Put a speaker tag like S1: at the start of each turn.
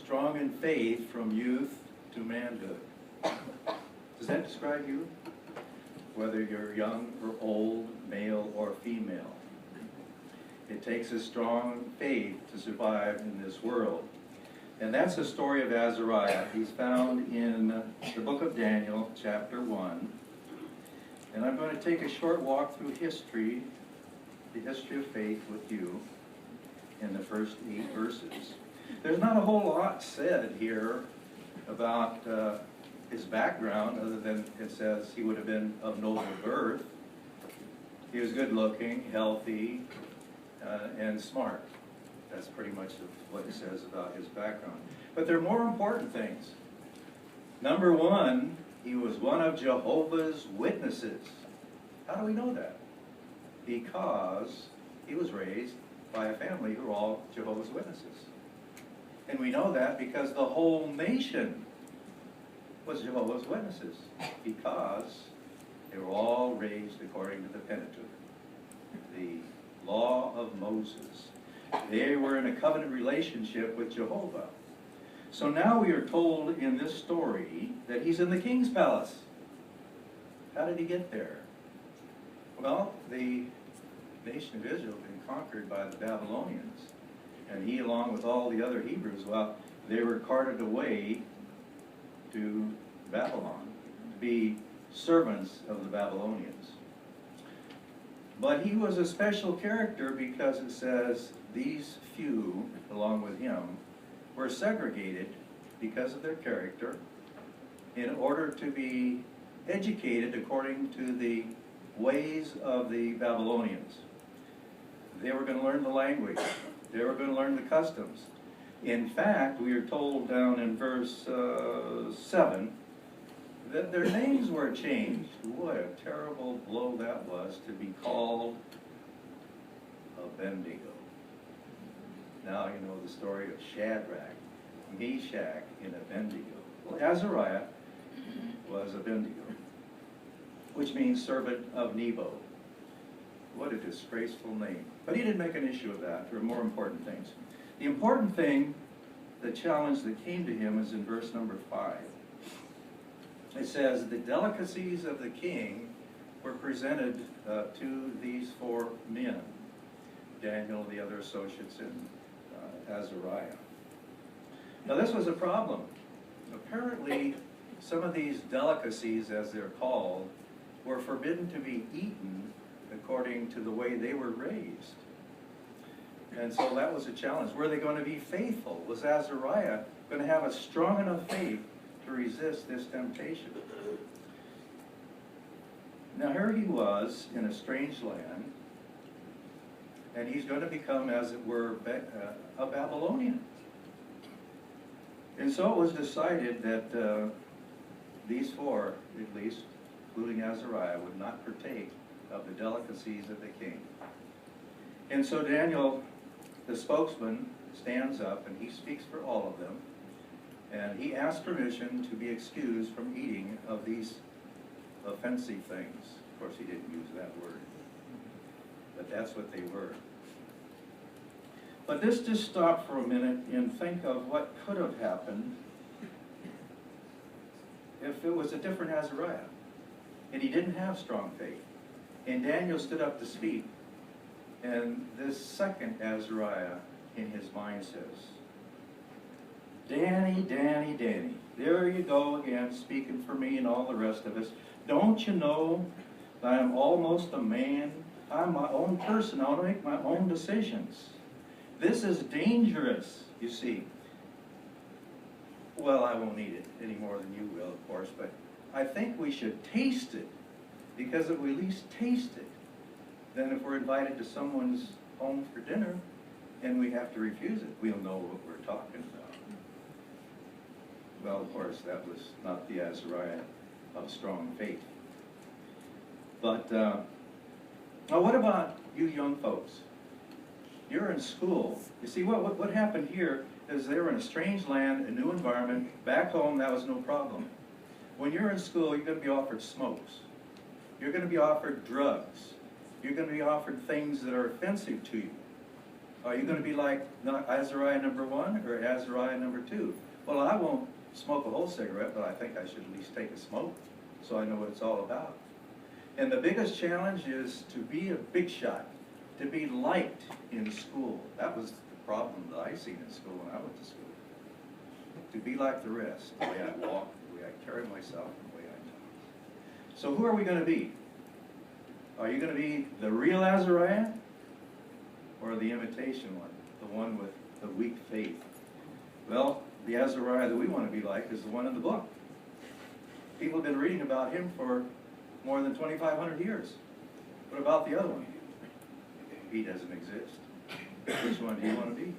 S1: strong in faith from youth to manhood. Does that describe you? Whether you're young or old, male or female. It takes a strong faith to survive in this world. And that's the story of Azariah. He's found in the book of Daniel, chapter 1. And I'm going to take a short walk through history, the history of faith with you in the first 8 verses. There's not a whole lot said here about his background, other than it says he would have been of noble birth. He was good looking, healthy, and smart. That's pretty much what it says about his background. But there are more important things. Number 1, he was one of Jehovah's Witnesses. How do we know that? Because he was raised by a family who were all Jehovah's Witnesses. And we know that because the whole nation was Jehovah's Witnesses, because they were all raised according to the Pentateuch, the law of Moses. They were in a covenant relationship with Jehovah. So now we are told in this story that he's in the king's palace. How did he get there? Well, the nation of Israel had been conquered by the Babylonians. And he, along with all the other Hebrews, well, they were carted away to Babylon to be servants of the Babylonians. But he was a special character because it says these few, along with him, were segregated because of their character in order to be educated according to the ways of the Babylonians. They were going to learn the language. They were going to learn the customs. In fact, we are told down in verse 7 that their names were changed. What a terrible blow that was, to be called Abednego. Now you know the story of Shadrach, Meshach, and Abednego. Well, Azariah was Abednego, which means servant of Nebo. What a disgraceful name. But he didn't make an issue of that. There are more important things. The important thing, the challenge that came to him, is in verse number 5. It says, the delicacies of the king were presented to these 4 men, Daniel, the other associates, and Azariah. Now this was a problem. Apparently, some of these delicacies, as they're called, were forbidden to be eaten according to the way they were raised. And so that was a challenge. Were they going to be faithful? Was Azariah going to have a strong enough faith to resist this temptation? Now here he was in a strange land, and he's going to become, as it were, a Babylonian. And so it was decided that these 4, at least, including Azariah, would not partake of the delicacies of the king. And so Daniel, the spokesman, stands up and he speaks for all of them, and he asks permission to be excused from eating of these offensive things. Of course, he didn't use that word, but that's what they were. But let's just stop for a minute and think of what could have happened if it was a different Azariah, and he didn't have strong faith. And Daniel stood up to speak, and this second Azariah in his mind says, Danny, Danny, Danny, there you go again, speaking for me and all the rest of us. Don't you know that I'm almost a man? I'm my own person. I want to make my own decisions. This is dangerous, you see. Well, I won't eat it any more than you will, of course, but I think we should taste it, because if we at least taste it, then if we're invited to someone's home for dinner and we have to refuse it, we'll know what we're talking about. Well, of course, that was not the Azariah of strong faith. But now what about you young folks? You're in school. You see, what happened here is they were in a strange land, a new environment. Back home, that was no problem. When you're in school, you're going to be offered smokes. You're going to be offered drugs. You're going to be offered things that are offensive to you. Are you going to be like Azariah number 1 or Azariah number 2? Well, I won't smoke a whole cigarette, but I think I should at least take a smoke so I know what it's all about. And the biggest challenge is to be a big shot, to be liked in school. That was the problem that I seen in school when I went to school. To be like the rest, the way I walk, the way I carry myself, the way I talk. So who are we going to be? Are you going to be the real Azariah or the imitation one, the one with the weak faith? Well, the Azariah that we want to be like is the one in the book. People have been reading about him for more than 2,500 years. What about the other one? He doesn't exist. Which one do you want to be?